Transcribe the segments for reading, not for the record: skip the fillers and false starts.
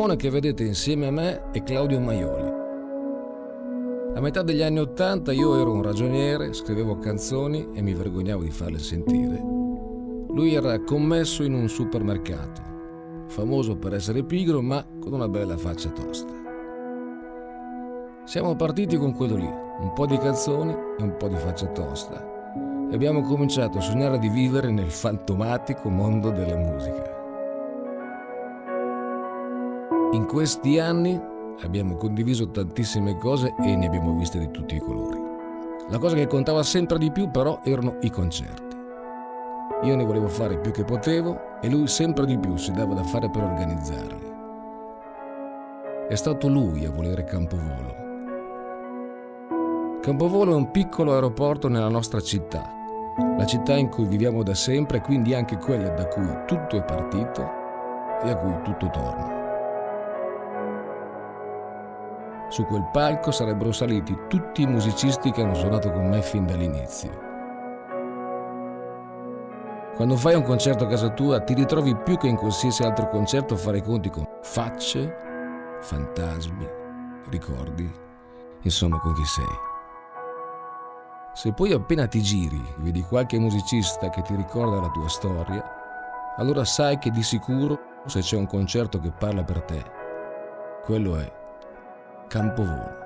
Simone che vedete insieme a me è Claudio Maioli. A metà degli anni '80 io ero un ragioniere, scrivevo canzoni e mi vergognavo di farle sentire. Lui era commesso in un supermercato, famoso per essere pigro ma con una bella faccia tosta. Siamo partiti con quello lì, un po' di canzoni e un po' di faccia tosta, e abbiamo cominciato a sognare di vivere nel fantomatico mondo della musica. In questi anni abbiamo condiviso tantissime cose e ne abbiamo viste di tutti i colori. La cosa che contava sempre di più però erano i concerti. Io ne volevo fare più che potevo e lui sempre di più si dava da fare per organizzarli. È stato lui a volere Campovolo. Campovolo è un piccolo aeroporto nella nostra città, la città in cui viviamo da sempre e quindi anche quella da cui tutto è partito e a cui tutto torna. Su quel palco sarebbero saliti tutti i musicisti che hanno suonato con me fin dall'inizio. Quando fai un concerto a casa tua ti ritrovi più che in qualsiasi altro concerto a fare i conti con facce, fantasmi, ricordi, insomma con chi sei. Se poi appena ti giri vedi qualche musicista che ti ricorda la tua storia, allora sai che di sicuro se c'è un concerto che parla per te, quello è Campovolo.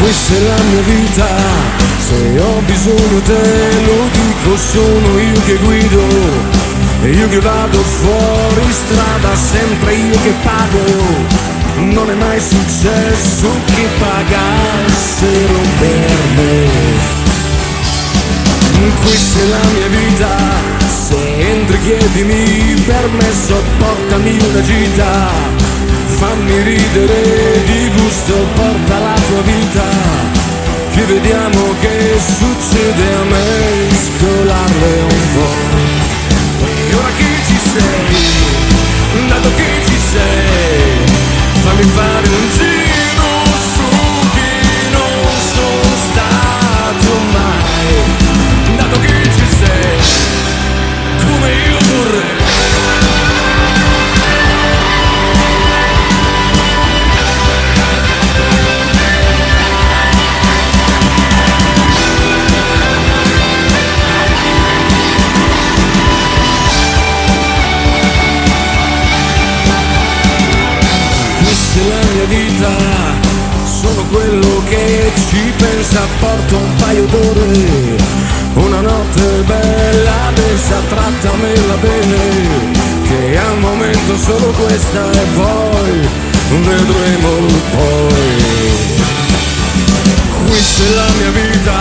Questa è la mia vita, se ho bisogno te lo dico, sono io che guido, io che vado fuori strada, sempre io che pago, non è mai successo che pagassero per me. Questa è la mia vita, se entri chiedimi permesso, portami una gita, fammi ridere di gusto, porta la tua vita, che vediamo che succede a mescolarle un po'. E ora che ci sei, dato che ci sei, fammi fare un giro su chi non sono stato mai, dato che ci sei, come io vorrei. Questa è la mia vita, sono quello che ci pensa, porto un paio d'ore, una notte bella, adesso trattamela bene, che al momento solo questa e poi vedremo poi. Questa è la mia vita,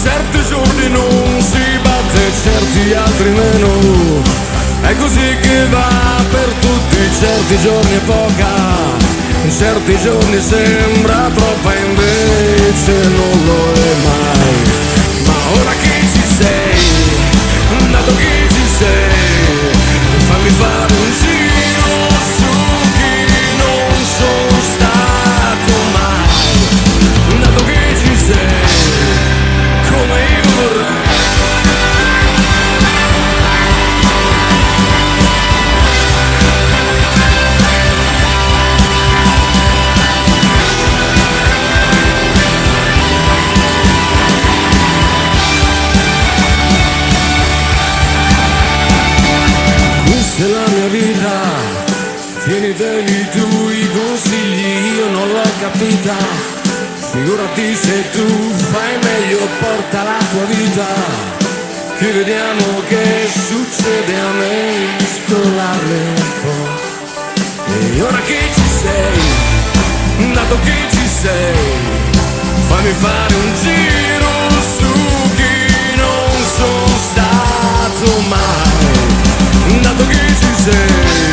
certi giorni non si batte, certi altri meno, è così che va per tutti, certi giorni è poca, certi giorni sembra troppa, invece non lo è mai. Ma ora che ci sei, dato che ci sei, fammi fare un giro su chi non sono stato mai, dato che ci sei, come io vorrei. Questa è la mia vita, tieniteli tu i consigli, io non l'ho capita, figurati se tu fai meglio, porta la tua vita, che vediamo che succede a me, scollarle un po'. E ora che ci sei, dato che ci sei, fammi fare un giro su chi non sono stato mai, dato che ci sei.